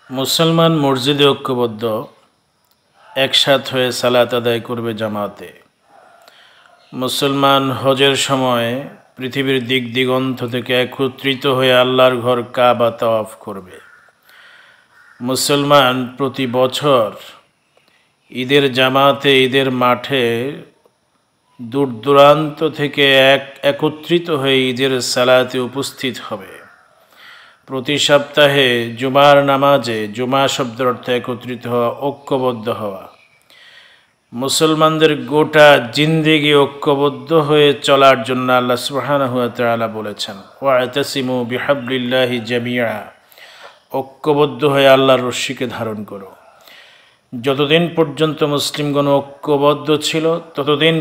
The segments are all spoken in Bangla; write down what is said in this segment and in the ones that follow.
মুসলমান মসজিদে ঐক্যবদ্ধ একসাথ হয়ে সালাত আদায় করবে জামাতে। মুসলমান হজের সময় পৃথিবীর দিক দিগন্ত থেকে একত্রিত হয়ে আল্লাহর ঘর কাবা তাওয়াফ করবে। মুসলমান প্রতি বছর ঈদের জামাতে ঈদের মাঠে দূর দূরান্ত থেকে একত্রিত হয়ে ঈদের সালাতে উপস্থিত হবে। প্রতি সপ্তাহে জুমার নামাজে, জুমা শব্দের অর্থ একত্রিত হওয়া, ঐক্যবদ্ধ হওয়া। মুসলমানদের গোটা জিন্দেগি ঐক্যবদ্ধ হয়ে চলার জন্য আল্লাহ সুবহানাহু ওয়া তাআলা বলেছেন, ওয়া'তাসিমু বিহাবলিল্লাহি জামিআ, ঐক্যবদ্ধ হয়ে আল্লাহর রশ্মিকে ধারণ করো। যতদিন পর্যন্ত মুসলিমগণ ঐক্যবদ্ধ ছিল ততদিন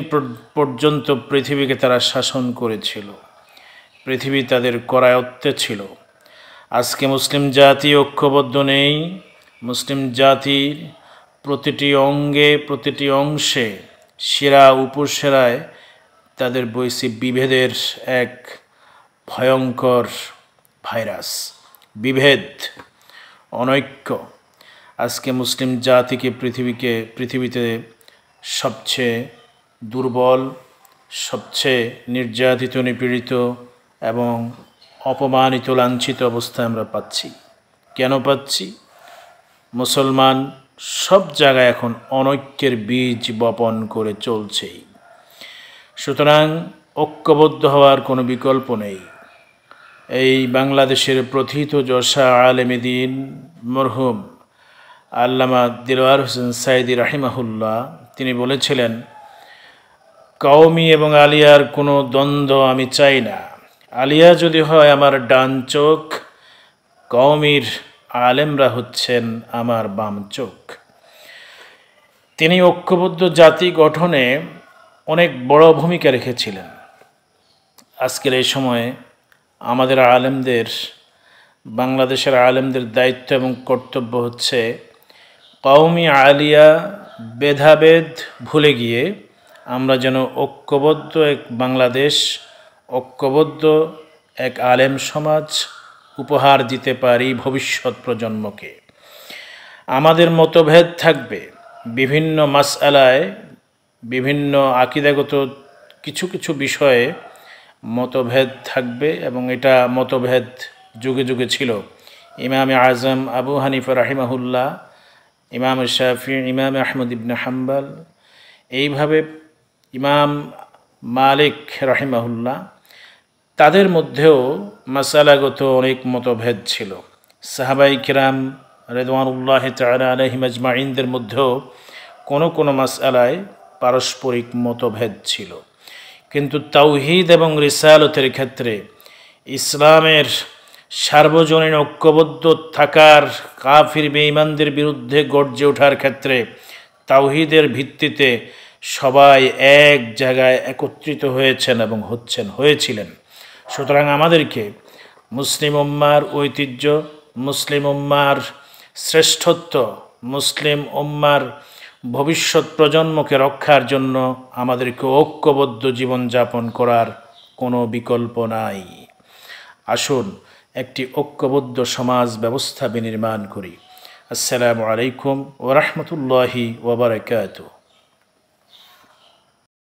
পর্যন্ত পৃথিবীকে তারা শাসন করেছিল, পৃথিবী তাদের করায়ত্তে ছিল। আজকে মুসলিম জাতি ঐক্যবদ্ধ নেই। মুসলিম জাতির প্রতিটি অঙ্গে, প্রতিটি অংশে, শিরা উপশিরায় তাদের বইছে বিভেদের এক ভয়ঙ্কর ভাইরাস, বিভেদ, অনৈক্য। আজকে মুসলিম জাতিকে পৃথিবীতে সবচেয়ে দুর্বল, সবচেয়ে নির্যাতিত, নিপীড়িত এবং অপমানিত, লাঞ্ছিত অবস্থায় আমরা পাচ্ছি। কেন পাচ্ছি? মুসলমান সব জায়গায় এখন অনৈক্যের বীজ বপন করে চলছেই। সুতরাং ঐক্যবদ্ধ হওয়ার কোনো বিকল্প নেই। এই বাংলাদেশের প্রথিত যশা আলেমে দ্বীন মরহুম আল্লামা দিলওয়ার হোসেন সাঈদী রাহিমাহুল্লাহ তিনি বলেছিলেন, কওমি এবং আলিয়ার কোনো দ্বন্দ্ব আমি চাই না। আলিয়া যদি হয় আমার ডান চোখ, কওমির আলেমরা হচ্ছেন আমার বাম চোখ। তিনি ঐক্যবদ্ধ জাতি গঠনে অনেক বড় ভূমিকা রেখেছিলেন। আজকের এই সময়ে আমাদের আলেমদের, বাংলাদেশের আলেমদের দায়িত্ব এবং কর্তব্য হচ্ছে কওমি আলিয়া ভেদাভেদ ভুলে গিয়ে আমরা যেন ঐক্যবদ্ধ এক বাংলাদেশ, ঐক্যবদ্ধ এক আলেম সমাজ উপহার দিতে পারি ভবিষ্যৎ প্রজন্মকে। আমাদের মতভেদ থাকবে বিভিন্ন মাসআলায়, বিভিন্ন আকীদাগত কিছু কিছু বিষয়ে মতভেদ থাকবে এবং এটা মতভেদ যুগে যুগে ছিল। ইমামে আজম আবু হানিফা রাহিমাহুল্লাহ, ইমাম শাফি, ইমাম আহমদ ইবনে হাম্বল, এইভাবে ইমাম মালিক রাহিমাহুল্লাহ, তাদের মধ্যেও মাসালাগত অনেক মতভেদ ছিল। সাহাবাই কিরাম রিদওয়ানুল্লাহি তাআলা আলাইহিম আজমাইনদের মধ্যেও কোনো কোনো মাসআলায় পারস্পরিক মতভেদ ছিল। কিন্তু তাওহীদ এবং রিসালতের ক্ষেত্রে, ইসলামের সার্বজনীন ঐক্যবদ্ধ থাকার, কাফির বেঈমানদের বিরুদ্ধে গর্জে ওঠার ক্ষেত্রে তাওহীদের ভিত্তিতে সবাই এক জায়গায় একত্রিত হয়েছেন এবং হয়েছিলেন। সুতরাং আমাদেরকে মুসলিম উম্মার ঐতিহ্য, মুসলিম উম্মার শ্রেষ্ঠত্ব, মুসলিম উম্মার ভবিষ্যৎ প্রজন্মকে রক্ষার জন্য আমাদেরকে ঐক্যবদ্ধ জীবনযাপন করার কোনো বিকল্প নাই। আসুন একটি ঐক্যবদ্ধ সমাজ ব্যবস্থা বিনির্মাণ করি। আসসালামু আলাইকুম ওয়া রাহমাতুল্লাহি ওয়া বারাকাতুহু।